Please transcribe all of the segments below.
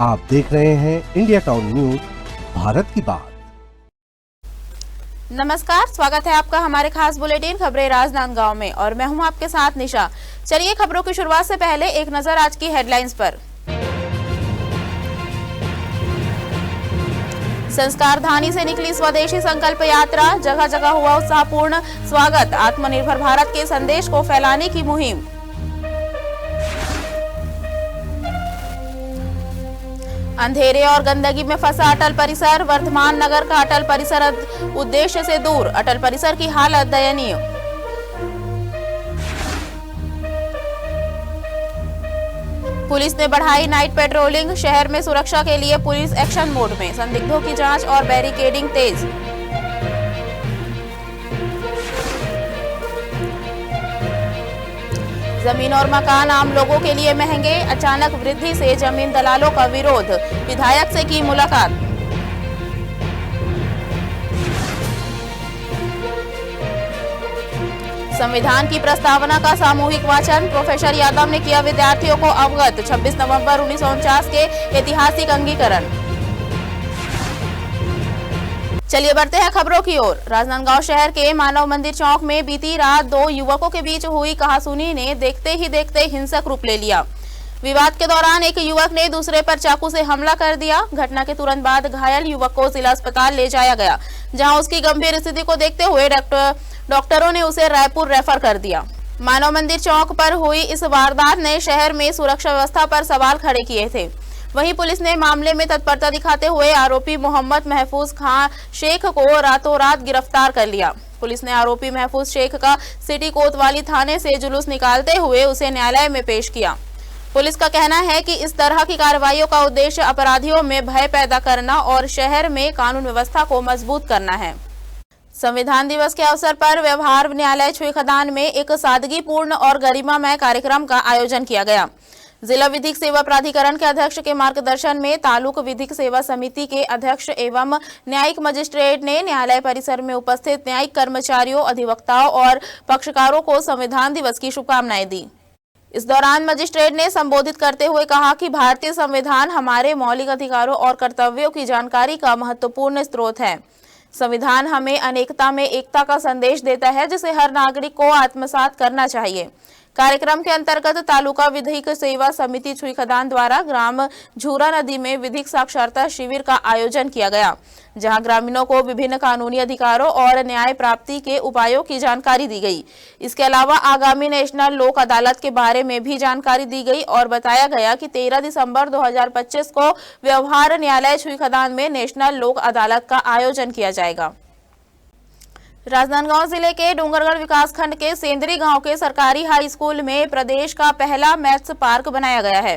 आप देख रहे हैं इंडिया टाउन न्यूज, भारत की बात। नमस्कार, स्वागत है आपका हमारे खास बुलेटिन खबरें राजनांदगांव में और मैं हूं आपके साथ निशा। चलिए खबरों की शुरुआत से पहले एक नजर आज की हेडलाइंस पर। संस्कार धानी से निकली स्वदेशी संकल्प यात्रा, जगह जगह हुआ उत्साहपूर्ण स्वागत। आत्मनिर्भर भारत के संदेश को फैलाने की मुहिम। अंधेरे और गंदगी में फंसा अटल परिसर, वर्धमान नगर का अटल परिसर उद्देश्य से दूर। अटल परिसर की हालत दयनीय। पुलिस ने बढ़ाई नाइट पेट्रोलिंग, शहर में सुरक्षा के लिए पुलिस एक्शन मोड में। संदिग्धों की जांच और बैरिकेडिंग तेज। जमीन और मकान आम लोगों के लिए महंगे, अचानक वृद्धि से जमीन दलालों का विरोध। विधायक से की मुलाकात। संविधान की प्रस्तावना का सामूहिक वाचन, प्रोफेसर यादव ने किया विद्यार्थियों को अवगत। 26 नवंबर 1949 के ऐतिहासिक अंगीकरण। चलिए बढ़ते हैं खबरों की ओर। राजनांदगांव शहर के मानव मंदिर चौक में बीती रात दो युवकों के बीच हुई कहासुनी ने देखते ही देखते हिंसक रूप ले लिया। विवाद के दौरान एक युवक ने दूसरे पर चाकू से हमला कर दिया। घटना के तुरंत बाद घायल युवक को जिला अस्पताल ले जाया गया, जहां उसकी गंभीर स्थिति को देखते हुए डॉक्टरों ने उसे रायपुर रेफर कर दिया। मानव मंदिर चौक पर हुई इस वारदात ने शहर में सुरक्षा व्यवस्था पर सवाल खड़े किए थे। वहीं पुलिस ने मामले में तत्परता दिखाते हुए आरोपी मोहम्मद महफूज खान शेख को रातों रात गिरफ्तार कर लिया। पुलिस ने आरोपी महफूज शेख का सिटी कोतवाली थाने से जुलूस निकालते हुए उसे न्यायालय में पेश किया। पुलिस का कहना है कि इस तरह की कार्रवाइयों का उद्देश्य अपराधियों में भय पैदा करना और शहर में कानून व्यवस्था को मजबूत करना है। संविधान दिवस के अवसर पर व्यवहार न्यायालय छुईखदान में एक सादगीपूर्ण और गरिमामय कार्यक्रम का आयोजन किया गया। जिला विधिक सेवा प्राधिकरण के अध्यक्ष के मार्गदर्शन में तालुक विधिक सेवा समिति के अध्यक्ष एवं न्यायिक मजिस्ट्रेट ने न्यायालय परिसर में उपस्थित न्यायिक कर्मचारियों, अधिवक्ताओं और पक्षकारों को संविधान दिवस की शुभकामनाएं दी। इस दौरान मजिस्ट्रेट ने संबोधित करते हुए कहा कि भारतीय संविधान हमारे मौलिक अधिकारों और कर्तव्यों की जानकारी का महत्वपूर्ण स्रोत है। संविधान हमें अनेकता में एकता का संदेश देता है, जिसे हर नागरिक को आत्मसात करना चाहिए। कार्यक्रम के अंतर्गत तालुका विधिक सेवा समिति छुईखदान द्वारा ग्राम झूरा नदी में विधिक साक्षरता शिविर का आयोजन किया गया, जहां ग्रामीणों को विभिन्न कानूनी अधिकारों और न्याय प्राप्ति के उपायों की जानकारी दी गई। इसके अलावा आगामी नेशनल लोक अदालत के बारे में भी जानकारी दी गई और बताया गया कि 13 दिसंबर 2025 को व्यवहार न्यायालय छुईखदान में नेशनल लोक अदालत का आयोजन किया जाएगा। राजनांदगांव जिले के डूंगरगढ़ विकासखंड के सेंदरी गांव के सरकारी हाई स्कूल में प्रदेश का पहला मैथ्स पार्क बनाया गया है।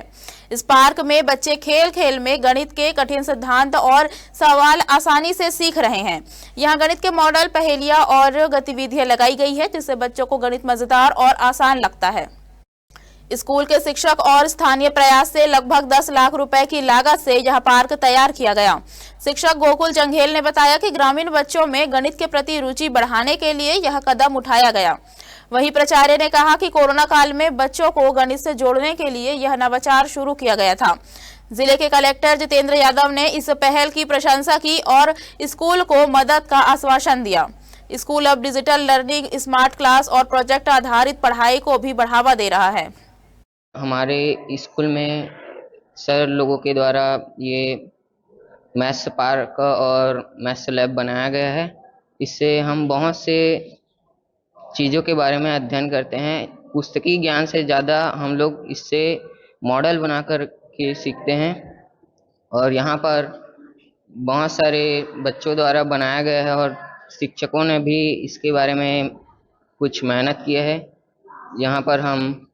इस पार्क में बच्चे खेल खेल में गणित के कठिन सिद्धांत और सवाल आसानी से सीख रहे हैं। यहां गणित के मॉडल, पहेलियां और गतिविधियां लगाई गई है, जिससे बच्चों को गणित मजेदार और आसान लगता है। स्कूल के शिक्षक और स्थानीय प्रयास से लगभग 10 लाख रुपए की लागत से यह पार्क तैयार किया गया। शिक्षक गोकुल जंघेल ने बताया कि ग्रामीण बच्चों में गणित के प्रति रुचि बढ़ाने के लिए यह कदम उठाया गया। वहीं प्राचार्य ने कहा कि कोरोना काल में बच्चों को गणित से जोड़ने के लिए यह नवाचार शुरू किया गया था। जिले के कलेक्टर जितेंद्र यादव ने इस पहल की प्रशंसा की और स्कूल को मदद का आश्वासन दिया। स्कूल अब डिजिटल लर्निंग, स्मार्ट क्लास और प्रोजेक्ट आधारित पढ़ाई को भी बढ़ावा दे रहा है। हमारे स्कूल में सर लोगों के द्वारा ये मैथ्स पार्क और मैथ्स लैब बनाया गया है। इससे हम बहुत से चीज़ों के बारे में अध्ययन करते हैं। पुस्तकीय ज्ञान से ज़्यादा हम लोग इससे मॉडल बनाकर के सीखते हैं और यहाँ पर बहुत सारे बच्चों द्वारा बनाया गया है और शिक्षकों ने भी इसके बारे में कुछ मेहनत की है। यहाँ पर हम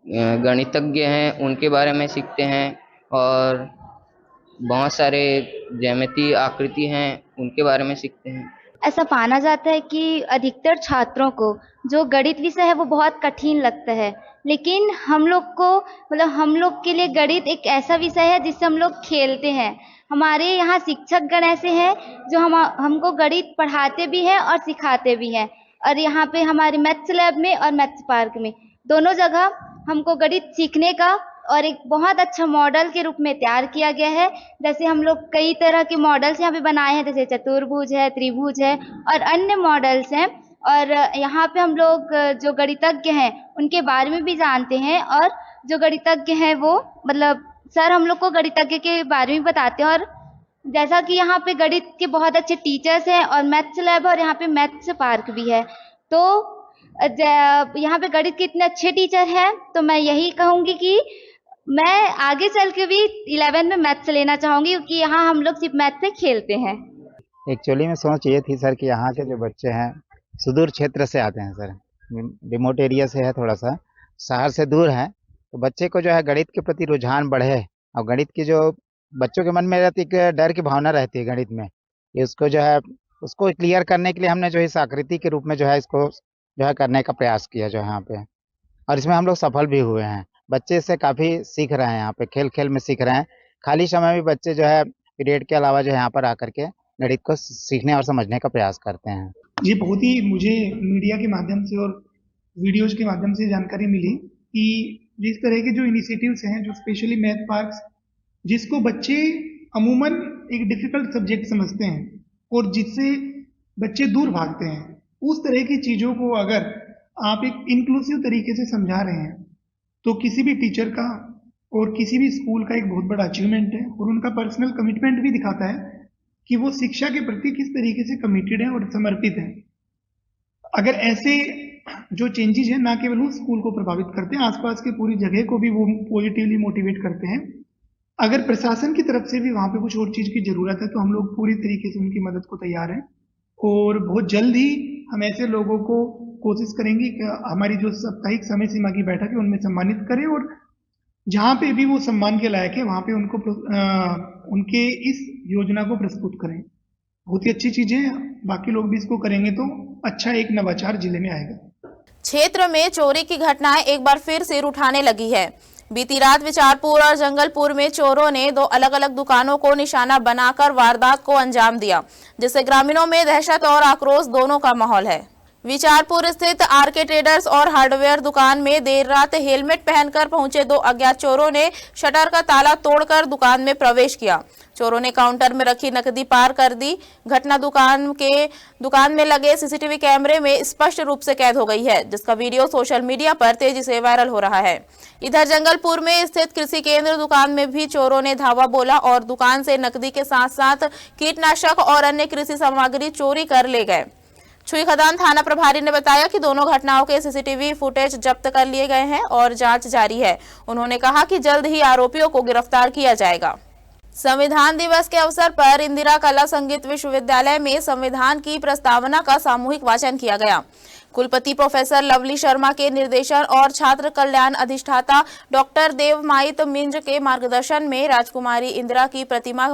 गणितज्ञ हैं उनके बारे में सीखते हैं और बहुत सारे ज्यामितीय आकृति हैं उनके बारे में सीखते हैं। ऐसा माना जाता है कि अधिकतर छात्रों को जो गणित विषय है वो बहुत कठिन लगता है, लेकिन हम लोग के लिए गणित एक ऐसा विषय है जिससे हम लोग खेलते हैं। हमारे यहाँ शिक्षक गण ऐसे हैं जो हमको गणित पढ़ाते भी हैं और सिखाते भी हैं। और यहाँ पे हमारे मैथ्स लैब में और मैथ्स पार्क में दोनों जगह हमको गणित सीखने का और एक बहुत अच्छा मॉडल के रूप में तैयार किया गया है। जैसे हम लोग कई तरह के मॉडल्स यहाँ पे बनाए हैं, जैसे चतुर्भुज है, त्रिभुज है और अन्य मॉडल्स हैं। और यहाँ पे हम लोग जो गणितज्ञ हैं उनके बारे में भी जानते हैं, और जो गणितज्ञ हैं वो मतलब सर हम लोग को गणितज्ञ के बारे में बताते हैं। और जैसा कि यहाँ पे गणित के बहुत अच्छे टीचर्स हैं और मैथ्स लैब और यहाँ पे मैथ्स पार्क भी है। तो यहाँ पे गणित के इतने अच्छे टीचर हैं, तो मैं यही कहूँगी कि मैं आगे चल के भी 11 में मैथ्स लेना चाहूँगी, क्योंकि यहाँ हम लोग सिर्फ मैथ्स से खेलते हैं। एक्चुअली में सोच ये थी सर कि यहाँ के जो बच्चे हैं सुदूर क्षेत्र से आते हैं सर, रिमोट एरिया से है, थोड़ा सा शहर से दूर है, तो बच्चे को जो है गणित के प्रति रुझान बढ़े और गणित की जो बच्चों के मन में रहती है डर की भावना रहती है गणित में, ये उसको जो है उसको क्लियर करने के लिए हमने जो इस आकृति के रूप में जो है इसको जो है करने का प्रयास किया जो है यहाँ पे, और इसमें हम लोग सफल भी हुए हैं। बच्चे इससे काफ़ी सीख रहे हैं, यहाँ पे खेल खेल में सीख रहे हैं। खाली समय में बच्चे जो है पीरियड के अलावा जो है यहाँ पर आकर के गणित को सीखने और समझने का प्रयास करते हैं। ये बहुत ही मुझे मीडिया के माध्यम से और वीडियोज के माध्यम से जानकारी मिली कि जिस तरह के जो इनिशिएटिव्स हैं, जो स्पेशली मैथ पार्क्स, जिसको बच्चे अमूमन एक डिफ़िकल्ट सब्जेक्ट समझते हैं और जिससे बच्चे दूर भागते हैं, उस तरह की चीज़ों को अगर आप एक इंक्लूसिव तरीके से समझा रहे हैं तो किसी भी टीचर का और किसी भी स्कूल का एक बहुत बड़ा अचीवमेंट है, और उनका पर्सनल कमिटमेंट भी दिखाता है कि वो शिक्षा के प्रति किस तरीके से कमिटेड है और समर्पित है। अगर ऐसे जो चेंजेस हैं ना केवल उस स्कूल को प्रभावित करते हैं, आसपास के पूरी जगह को भी वो पॉजिटिवली मोटिवेट करते हैं। अगर प्रशासन की तरफ से भी वहाँ पे कुछ और चीज़ की ज़रूरत है तो हम लोग पूरी तरीके से उनकी मदद को तैयार हैं, और बहुत जल्द ही हम ऐसे लोगों को कोशिश करेंगे कि हमारी जो साप्ताहिक समय सीमा की बैठक है उनमें सम्मानित करें, और जहाँ पे भी वो सम्मान के लायक है वहाँ पे उनको उनके इस योजना को प्रस्तुत करें। बहुत ही अच्छी चीज़ है, बाकी लोग भी इसको करेंगे तो अच्छा एक नवाचार जिले में आएगा। क्षेत्र में चोरी की घटनाएं एक बार फिर सिर उठाने लगी है। बीती रात विचारपुर और जंगलपुर में चोरों ने 2 अलग-अलग दुकानों को निशाना बनाकर वारदात को अंजाम दिया, जिससे ग्रामीणों में दहशत और आक्रोश दोनों का माहौल है। विचारपुर स्थित आरके ट्रेडर्स और हार्डवेयर दुकान में देर रात हेलमेट पहनकर पहुंचे 2 अज्ञात चोरों ने शटर का ताला तोड़कर दुकान में प्रवेश किया। चोरों ने काउंटर में रखी नकदी पार कर दी। घटना दुकान में लगे सीसीटीवी कैमरे में स्पष्ट रूप से कैद हो गई है, जिसका वीडियो सोशल मीडिया पर तेजी से वायरल हो रहा है। इधर जंगलपुर में स्थित कृषि केंद्र दुकान में भी चोरों ने धावा बोला और दुकान से नकदी के साथ साथ कीटनाशक और अन्य कृषि सामग्री चोरी कर ले गए। छुई खदान थाना प्रभारी ने बताया कि दोनों घटनाओं के सीसीटीवी फुटेज जब्त कर लिए गए हैं और जांच जारी है। उन्होंने कहा कि जल्द ही आरोपियों को गिरफ्तार किया जाएगा। संविधान दिवस के अवसर पर इंदिरा कला संगीत विश्वविद्यालय में संविधान की प्रस्तावना का सामूहिक वाचन किया गया। कुलपति प्रोफेसर लवली शर्मा के निर्देशन और छात्र कल्याण अधिष्ठाता डॉक्टर देवमाइत मिंज के मार्गदर्शन में राजकुमारी इंदिरा की प्रतिमा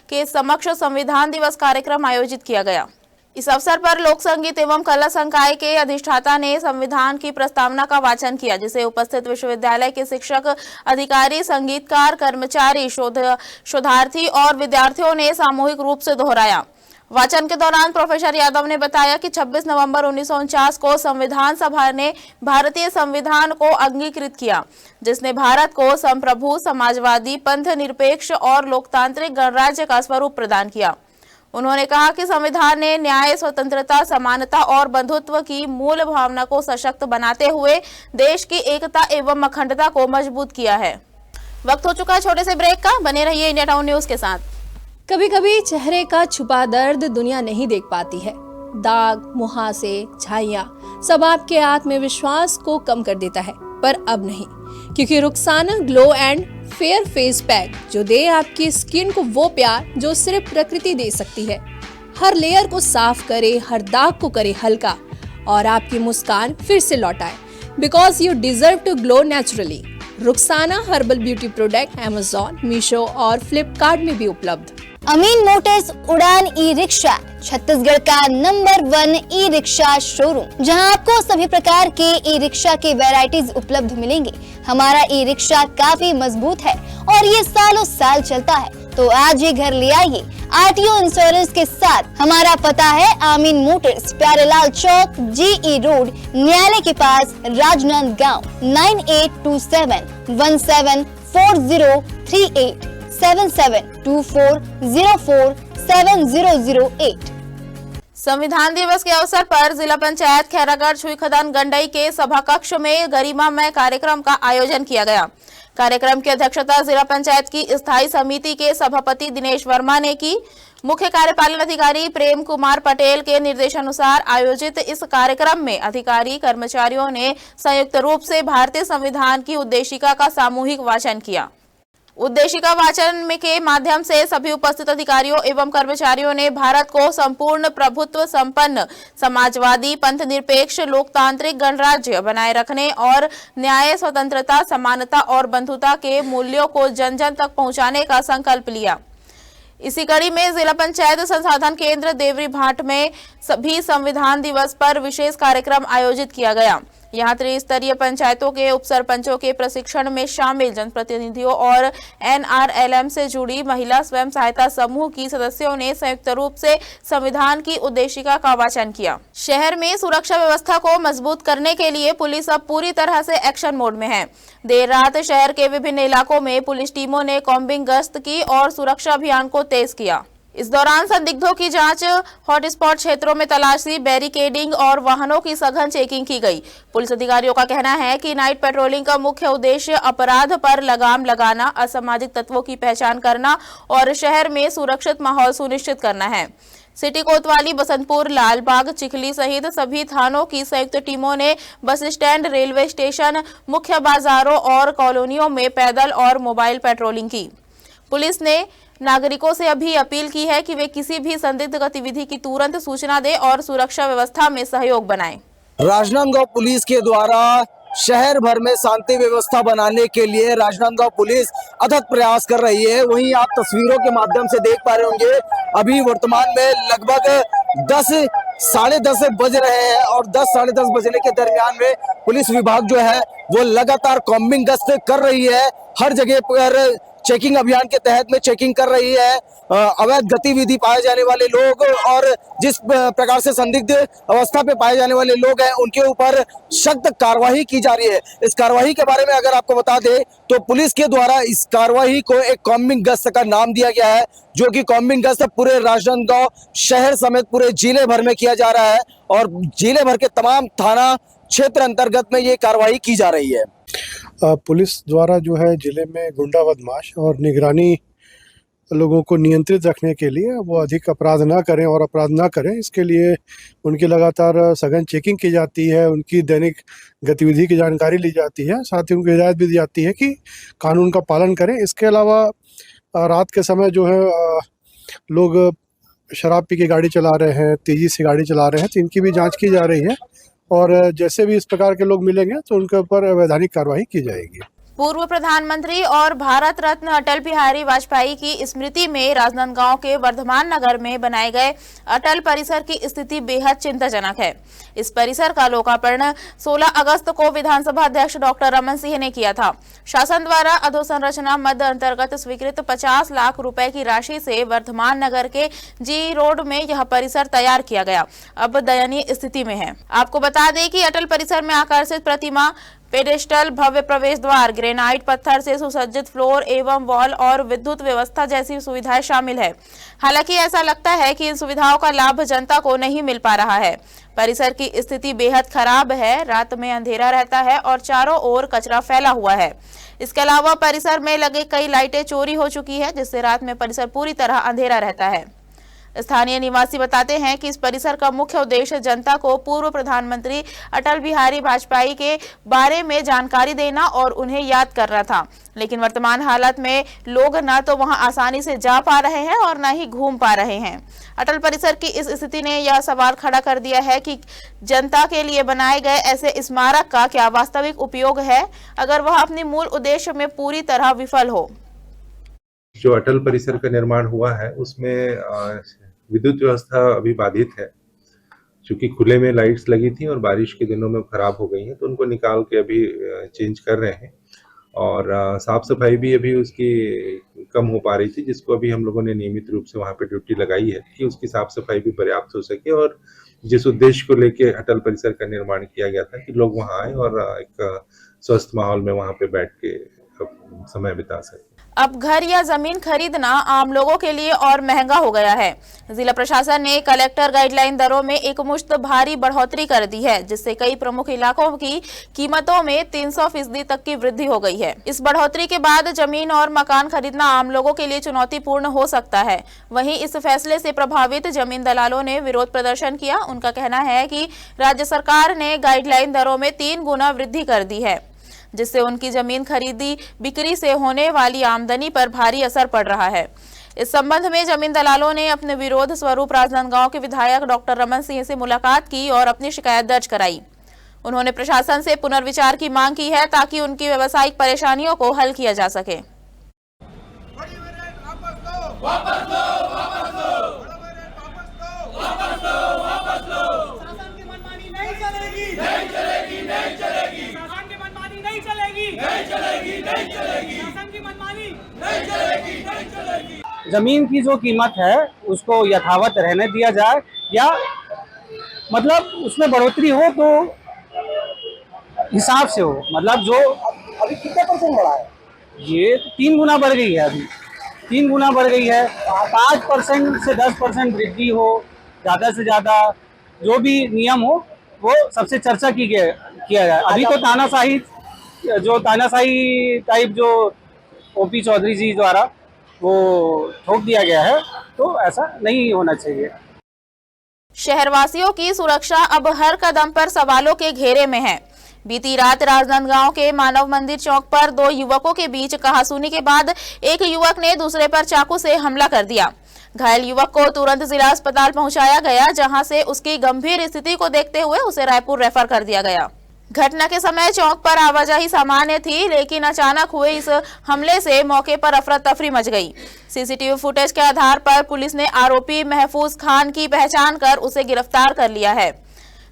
के समक्ष संविधान दिवस कार्यक्रम आयोजित किया गया। इस अवसर पर लोक संगीत एवं कला संकाय के अधिष्ठाता ने संविधान की प्रस्तावना का वाचन किया, जिसे उपस्थित विश्वविद्यालय के शिक्षक, अधिकारी, संगीतकार, कर्मचारी, शोधार्थी और विद्यार्थियों ने सामूहिक रूप से दोहराया। वाचन के दौरान प्रोफेसर यादव ने बताया कि 26 नवंबर 1949 को संविधान सभा ने भारतीय संविधान को अंगीकृत किया, जिसने भारत को संप्रभु, समाजवादी, पंथ निरपेक्ष और लोकतांत्रिक गणराज्य का स्वरूप प्रदान किया। उन्होंने कहा कि संविधान ने न्याय, स्वतंत्रता, समानता और बंधुत्व की मूल भावना को सशक्त बनाते हुए देश की एकता एवं अखंडता को मजबूत किया है। वक्त हो चुका है छोटे से ब्रेक का, बने रहिए इंडिया टाउन न्यूज के साथ। कभी कभी चेहरे का छुपा दर्द दुनिया नहीं देख पाती है। दाग, मुहासे, झाइयाँ सब आपके आत्मविश्वास को कम कर देता है, पर अब नहीं, क्योंकि Rukhsana glow and fair face pack जो दे आपकी स्किन को वो प्यार जो सिर्फ प्रकृति दे सकती है। हर लेयर को साफ करे, हर दाग को करे हल्का और आपकी मुस्कान फिर से लौटाए, because you deserve to glow naturally. Rukhsana herbal beauty product Amazon, Meesho और फ्लिपकार्ट में भी उपलब्ध। अमीन मोटर्स उड़ान ई रिक्शा छत्तीसगढ़ का नंबर 1 ई रिक्शा शोरूम, जहां आपको सभी प्रकार के ई रिक्शा के वैरायटीज उपलब्ध मिलेंगे। हमारा ई रिक्शा काफी मजबूत है और ये सालों साल चलता है। तो आज ही घर ले आइए RTO इंश्योरेंस के साथ। हमारा पता है आमीन मोटर्स, प्यारेलाल चौक, GE रोड, न्यायालय के पास, राजनांदगांव। 9827174038 7724047008। संविधान दिवस के अवसर पर जिला पंचायत खैरागढ़ छुईखदान गंडई के सभा कक्ष में गरिमामय कार्यक्रम का आयोजन किया गया। कार्यक्रम की अध्यक्षता जिला पंचायत की स्थायी समिति के सभापति दिनेश वर्मा ने की। मुख्य कार्यपालन अधिकारी प्रेम कुमार पटेल के निर्देशानुसार आयोजित इस कार्यक्रम में अधिकारी कर्मचारियों ने संयुक्त रूप से भारतीय संविधान की उद्देशिका का सामूहिक वाचन किया। उद्देशिका वाचन के माध्यम से सभी उपस्थित अधिकारियों एवं कर्मचारियों ने भारत को संपूर्ण प्रभुत्व संपन्न समाजवादी पंथ निरपेक्ष लोकतांत्रिक गणराज्य बनाए रखने और न्याय, स्वतंत्रता, समानता और बंधुता के मूल्यों को जन जन तक पहुंचाने का संकल्प लिया। इसी कड़ी में जिला पंचायत संसाधन केंद्र देवरी भाट में सभी संविधान दिवस पर विशेष कार्यक्रम आयोजित किया गया। यहाँ त्रिस्तरीय पंचायतों के उप सरपंचों के प्रशिक्षण में शामिल जनप्रतिनिधियों और NRLM से जुड़ी महिला स्वयं सहायता समूह की सदस्यों ने संयुक्त रूप से संविधान की उद्देशिका का वाचन किया। शहर में सुरक्षा व्यवस्था को मजबूत करने के लिए पुलिस अब पूरी तरह से एक्शन मोड में है। देर रात शहर के विभिन्न इलाकों में पुलिस टीमों ने कॉम्बिंग गश्त की और सुरक्षा अभियान को तेज किया। इस दौरान संदिग्धों की जांच, हॉटस्पॉट क्षेत्रों में तलाशी, बैरिकेडिंग और वाहनों की सघन चेकिंग की गई। पुलिस अधिकारियों का कहना है कि नाइट पेट्रोलिंग का मुख्य उद्देश्य अपराध पर लगाम लगाना, असामाजिक तत्वों की पहचान करना और शहर में सुरक्षित माहौल सुनिश्चित करना है। सिटी कोतवाली, बसंतपुर, लालबाग, चिखली सहित सभी थानों की संयुक्त टीमों ने बस स्टैंड, रेलवे स्टेशन, मुख्य बाजारों और कॉलोनियों में पैदल और मोबाइल पेट्रोलिंग की। पुलिस ने नागरिकों से अभी अपील की है कि वे किसी भी संदिग्ध गतिविधि की तुरंत सूचना दें और सुरक्षा व्यवस्था में सहयोग बनाएं। राजनांदगांव पुलिस के द्वारा शहर भर में शांति व्यवस्था बनाने के लिए राजनांदगांव पुलिस अथक प्रयास कर रही है। वहीं आप तस्वीरों के माध्यम से देख पा रहे होंगे, अभी वर्तमान में लगभग 10 साढ़े 10 बज रहे हैं और 10 साढ़े 10 बजने के दरमियान में पुलिस विभाग जो है वो लगातार कॉम्बिंग गश्त कर रही है। हर जगह पर चेकिंग अभियान के तहत में चेकिंग कर रही है। अवैध गतिविधि पाए जाने वाले लोग और जिस प्रकार से संदिग्ध अवस्था पे पाए जाने वाले लोग हैं उनके ऊपर सख्त कार्रवाई की जा रही है। इस कार्रवाई के बारे में अगर आपको बता दें तो पुलिस के द्वारा इस कार्रवाई को एक कॉम्बिंग गश्त का नाम दिया गया है, जो कि कॉम्बिंग गश्त पूरे राजनांदगांव शहर समेत पूरे जिले भर में किया जा रहा है और जिले भर के तमाम थाना क्षेत्र अंतर्गत में ये कार्रवाई की जा रही है। पुलिस द्वारा जो है जिले में गुंडा बदमाश और निगरानी लोगों को नियंत्रित रखने के लिए वो अधिक अपराध ना करें और अपराध ना करें, इसके लिए उनकी लगातार सघन चेकिंग की जाती है, उनकी दैनिक गतिविधि की जानकारी ली जाती है, साथ ही उनको हिदायत भी दी जाती है कि कानून का पालन करें। इसके अलावा रात के समय जो है लोग शराब पी के गाड़ी चला रहे हैं, तेज़ी से गाड़ी चला रहे हैं, तो इनकी भी जाँच की जा रही है और जैसे भी इस प्रकार के लोग मिलेंगे तो उनके ऊपर वैधानिक कार्रवाई की जाएगी। पूर्व प्रधानमंत्री और भारत रत्न अटल बिहारी वाजपेयी की स्मृति में राजनांदगांव के वर्धमान नगर में बनाए गए अटल परिसर की स्थिति बेहद चिंताजनक है। इस परिसर का लोकार्पण 16 अगस्त को विधानसभा अध्यक्ष डॉक्टर रमन सिंह ने किया था। शासन द्वारा अधोसंरचना मद अंतर्गत स्वीकृत 50 लाख रुपए की राशि से वर्धमान नगर के GE रोड में यह परिसर तैयार किया गया, अब दयनीय स्थिति में है। आपको बता दें कि अटल परिसर में आकर्षित प्रतिमा, पेडेस्टल, भव्य प्रवेश द्वार, ग्रेनाइट पत्थर से सुसज्जित फ्लोर एवं वॉल और विद्युत व्यवस्था जैसी सुविधाएं शामिल है। हालांकि ऐसा लगता है कि इन सुविधाओं का लाभ जनता को नहीं मिल पा रहा है। परिसर की स्थिति बेहद खराब है, रात में अंधेरा रहता है और चारों ओर कचरा फैला हुआ है। इसके अलावा परिसर में लगे कई लाइटें चोरी हो चुकी है, जिससे रात में परिसर पूरी तरह अंधेरा रहता है। स्थानीय निवासी बताते हैं कि इस परिसर का मुख्य उद्देश्य जनता को पूर्व प्रधानमंत्री अटल बिहारी वाजपेयी के बारे में जानकारी देना और उन्हें याद करना था, लेकिन वर्तमान हालत में लोग न तो वहां आसानी से जा पा रहे हैं और न ही घूम पा रहे हैं। अटल परिसर की इस स्थिति ने यह सवाल खड़ा कर दिया है कि जनता के लिए बनाए गए ऐसे स्मारक का क्या वास्तविक उपयोग है, अगर वह अपने मूल उद्देश्य में पूरी तरह विफल हो। जो अटल परिसर का निर्माण हुआ है उसमें विद्युत व्यवस्था अभी बाधित है, क्योंकि खुले में लाइट्स लगी थी और बारिश के दिनों में खराब हो गई हैं, तो उनको निकाल के अभी चेंज कर रहे हैं। और साफ सफाई भी अभी उसकी कम हो पा रही थी, जिसको अभी हम लोगों ने नियमित रूप से वहाँ पे ड्यूटी लगाई है कि उसकी साफ सफाई भी पर्याप्त हो सके। और जिस उद्देश्य को लेके अटल परिसर का निर्माण किया गया था कि लोग वहाँ आए और एक स्वस्थ माहौल में वहाँ पे बैठ के समय बिता सके। अब घर या जमीन खरीदना आम लोगों के लिए और महंगा हो गया है। जिला प्रशासन ने कलेक्टर गाइडलाइन दरों में एक मुश्त भारी बढ़ोतरी कर दी है, जिससे कई प्रमुख इलाकों की कीमतों में 300% तक की वृद्धि हो गई है। इस बढ़ोतरी के बाद जमीन और मकान खरीदना आम लोगों के लिए चुनौतीपूर्ण हो सकता है। वहीं इस फैसले से प्रभावित जमीन दलालों ने विरोध प्रदर्शन किया। उनका कहना है कि राज्य सरकार ने गाइडलाइन दरों में 3 गुना वृद्धि कर दी है, जिससे उनकी जमीन खरीदी बिक्री से होने वाली आमदनी पर भारी असर पड़ रहा है। इस संबंध में जमीन दलालों ने अपने विरोध स्वरूप राजनांदगांव के विधायक डॉक्टर रमन सिंह से मुलाकात की और अपनी शिकायत दर्ज कराई। उन्होंने प्रशासन से पुनर्विचार की मांग की है ताकि उनकी व्यावसायिक परेशानियों को हल किया जा सके। जमीन की जो कीमत है उसको यथावत रहने दिया जाए या मतलब उसमें बढ़ोतरी हो तो हिसाब से हो। मतलब जो अभी कितने % बढ़ा है? ये 3 गुना बढ़ गई है, अभी 3 गुना बढ़ गई है। 5% से 10% वृद्धि हो, ज़्यादा से ज़्यादा जो भी नियम हो वो सबसे चर्चा किया जाए। अभी तो तानाशाही टाइप जो ओपी चौधरी जी द्वारा वो ठोक दिया गया है, तो ऐसा नहीं होना चाहिए। शहरवासियों की सुरक्षा अब हर कदम पर सवालों के घेरे में है। बीती रात राजनांदगांव के मानव मंदिर चौक पर 2 युवकों के बीच कहासुनी के बाद एक युवक ने दूसरे पर चाकू से हमला कर दिया। घायल युवक को तुरंत जिला अस्पताल पहुंचाया गया, जहां से उसकी गंभीर स्थिति को देखते हुए उसे रायपुर रेफर कर दिया गया। घटना के समय चौक पर आवाजाही सामान्य थी, लेकिन अचानक हुए इस हमले से मौके पर अफरा तफरी मच गई। सीसीटीवी फुटेज के आधार पर पुलिस ने आरोपी महफूज खान की पहचान कर उसे गिरफ्तार कर लिया है।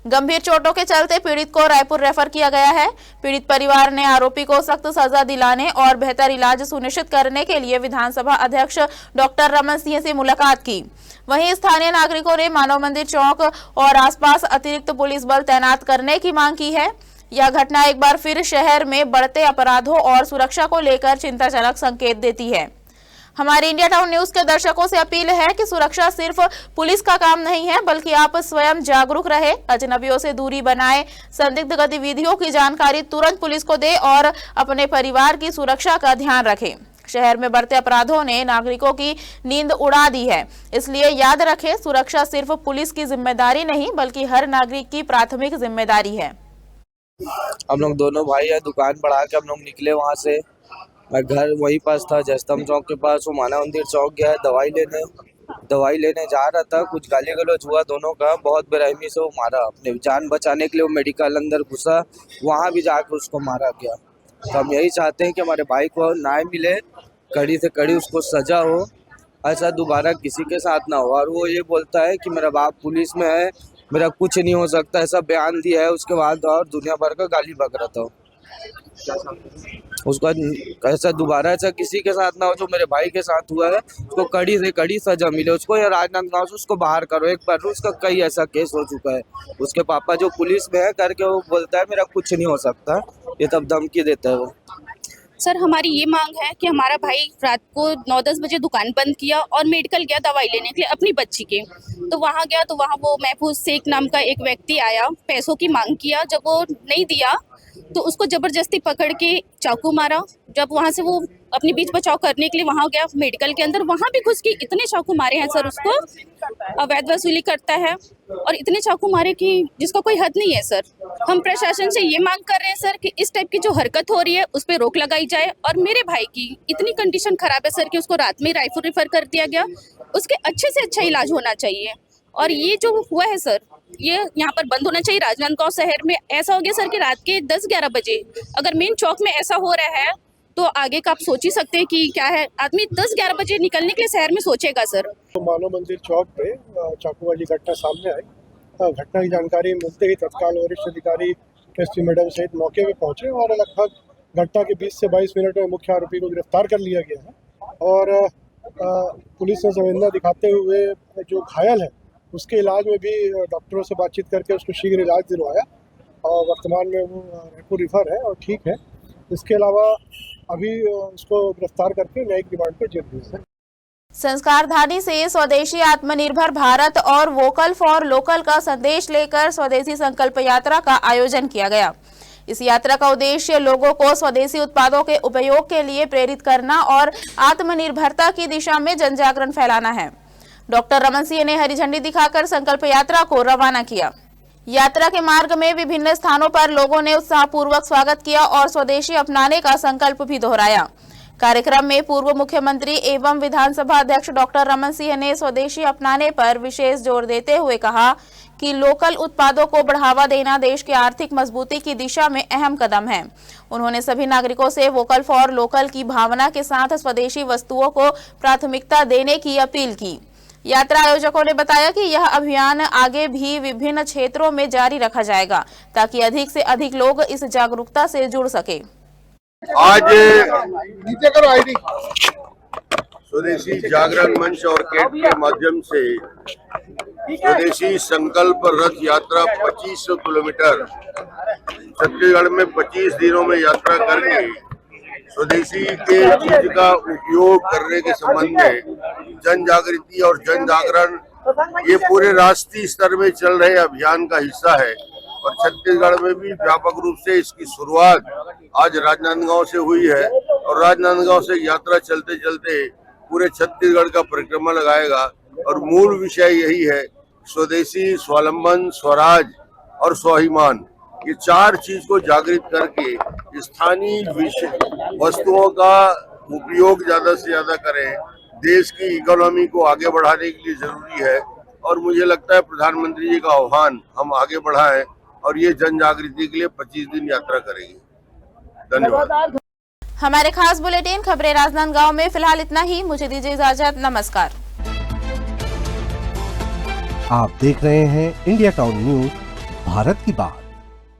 गंभीर चोटों के चलते पीड़ित को रायपुर रेफर किया गया है। पीड़ित परिवार ने आरोपी को सख्त सजा दिलाने और बेहतर इलाज सुनिश्चित करने के लिए विधानसभा अध्यक्ष डॉक्टर रमन सिंह से मुलाकात की। वहीं स्थानीय नागरिकों ने मानव मंदिर चौक और आसपास अतिरिक्त पुलिस बल तैनात करने की मांग की है। यह घटना एक बार फिर शहर में बढ़ते अपराधों और सुरक्षा को लेकर चिंताजनक संकेत देती है। हमारे इंडिया टाउन न्यूज के दर्शकों से अपील है कि सुरक्षा सिर्फ पुलिस का काम नहीं है, बल्कि आप स्वयं जागरूक रहे, अजनबियों से दूरी बनाए, संदिग्ध गतिविधियों की जानकारी तुरंत पुलिस को दे और अपने परिवार की सुरक्षा का ध्यान रखें। शहर में बढ़ते अपराधों ने नागरिकों की नींद उड़ा दी है, इसलिए याद रखें, सुरक्षा सिर्फ पुलिस की जिम्मेदारी नहीं, बल्कि हर नागरिक की प्राथमिक जिम्मेदारी है। हम लोग दोनों भाई है, दुकान बढ़ा के हम लोग निकले वहाँ से। मैं घर वहीं पास था, जयस्तंभ चौक के पास। वो मानव मंदिर चौक गया दवाई लेने जा रहा था। कुछ गाली गलौज हुआ दोनों का, बहुत बेरहमी से वो मारा। अपने जान बचाने के लिए वो मेडिकल अंदर घुसा, वहाँ भी जाकर उसको मारा गया। तो हम यही चाहते हैं कि हमारे भाई को न्याय मिले, कड़ी से कड़ी उसको सजा हो, ऐसा दोबारा किसी के साथ ना हो। और वो ये बोलता है कि मेरा बाप पुलिस में है, मेरा कुछ नहीं हो सकता, ऐसा बयान दिया है। उसके बाद और दुनिया भर का गाली बक रहा था। उसका ऐसा दोबारा ऐसा किसी के साथ ना हो जो मेरे भाई के साथ हुआ है। उसको कड़ी से कड़ी सजा मिले उसको, या राजनांदगांव से उसको बाहर करो। एक बार उसका कई ऐसा केस हो चुका है। उसके पापा जो पुलिस में है करके वो बोलता है मेरा कुछ नहीं हो सकता, ये तब धमकी देता है वो। सर, हमारी ये मांग है कि हमारा भाई रात को 9-10 बजे दुकान बंद किया और मेडिकल गया दवाई लेने के लिए अपनी बच्ची के। तो वहाँ गया तो वहाँ वो महफूज शेख नाम का एक व्यक्ति आया, पैसों की मांग किया। जब वो नहीं दिया तो उसको ज़बरदस्ती पकड़ के चाकू मारा। जब वहाँ से वो अपनी बीच बचाव करने के लिए वहाँ गया मेडिकल के अंदर, वहाँ भी घुस के इतने चाकू मारे हैं सर। उसको अवैध वसूली करता है और इतने चाकू मारे कि जिसका कोई हद नहीं है सर। हम प्रशासन से ये मांग कर रहे हैं सर कि इस टाइप की जो हरकत हो रही है उस पर रोक लगाई जाए। और मेरे भाई की इतनी कंडीशन खराब है सर कि उसको रात में रायपुर रेफर कर दिया गया। उसके अच्छे से अच्छा इलाज होना चाहिए। और ये जो हुआ है सर, ये यहाँ पर बंद होना चाहिए। राजनांदगांव शहर में ऐसा हो गया सर कि रात के 10-11 बजे अगर मेन चौक में ऐसा हो रहा है तो आगे का आप सोच ही सकते हैं कि क्या है। आदमी 10-11 बजे निकलने के लिए शहर में सोचेगा सर। तो मानव मंदिर चौक पे चाकूबाजी घटना सामने आई। घटना की जानकारी मिलते ही तत्काल वरिष्ठ अधिकारी एसपी मैडम सहित मौके पे पहुंचे और लगभग घटना के 20 से 22 मिनट में मुख्य आरोपी को गिरफ्तार कर लिया गया है और पुलिस ने संवेदना दिखाते हुए जो घायल है उसके इलाज में भी डॉक्टरों से बातचीत करके उसको शीघ्र इलाज दिलवाया और वर्तमान में वो रायपुर रिफर है और ठीक है। इसके अलावा अभी उसको गिरफ्तार करके न्यायिक रिमांड पर जेल भेजा है। संस्कारधानी से स्वदेशी आत्मनिर्भर भारत और वोकल फॉर लोकल का संदेश लेकर स्वदेशी संकल्प यात्रा का आयोजन किया गया। इस यात्रा का उद्देश्य लोगों को स्वदेशी उत्पादों के उपयोग के लिए प्रेरित करना और आत्मनिर्भरता की दिशा में जनजागरण फैलाना है। डॉक्टर रमन सिंह ने हरी झंडी दिखाकर संकल्प यात्रा को रवाना किया। यात्रा के मार्ग में विभिन्न स्थानों पर लोगों ने उत्साहपूर्वक स्वागत किया और स्वदेशी अपनाने का संकल्प भी दोहराया। कार्यक्रम में पूर्व मुख्यमंत्री एवं विधानसभा अध्यक्ष डॉक्टर रमन सिंह ने स्वदेशी अपनाने पर विशेष जोर देते हुए कहा कि लोकल उत्पादों को बढ़ावा देना देश की आर्थिक मजबूती की दिशा में अहम कदम है। उन्होंने सभी नागरिकों से वोकल फॉर लोकल की भावना के साथ स्वदेशी वस्तुओं को प्राथमिकता देने की अपील की। यात्रा आयोजकों ने बताया कि यह अभियान आगे भी विभिन्न क्षेत्रों में जारी रखा जाएगा ताकि अधिक से अधिक लोग इस जागरूकता से जुड़ सके। आज स्वदेशी जागरण मंच और कैट के माध्यम से स्वदेशी संकल्प रथ यात्रा 2500 किलोमीटर छत्तीसगढ़ में 25 दिनों में यात्रा करके स्वदेशी के चीज का उपयोग करने के संबंध में जन जागृति और जन जागरण ये पूरे राष्ट्रीय स्तर में चल रहे अभियान का हिस्सा है और छत्तीसगढ़ में भी व्यापक रूप से इसकी शुरुआत आज राजनांदगांव से हुई है और राजनांदगांव से यात्रा चलते चलते पूरे छत्तीसगढ़ का परिक्रमा लगाएगा और मूल विषय यही है स्वदेशी, स्वावलंबन, स्वराज और स्वाभिमान, ये चार चीज को जागृत करके स्थानीय वस्तुओं का उपयोग ज्यादा से ज्यादा करें। देश की इकोनॉमी को आगे बढ़ाने के लिए जरूरी है और मुझे लगता है प्रधानमंत्री जी का आह्वान हम आगे बढ़ाएं और ये जन जागृति के लिए 25 दिन यात्रा करेंगे। धन्यवाद। हमारे खास बुलेटिन खबरें राजनांदगांव में फिलहाल इतना ही। मुझे दीजिए इजाजत। नमस्कार। आप देख रहे हैं इंडिया टाउन न्यूज, भारत की बात।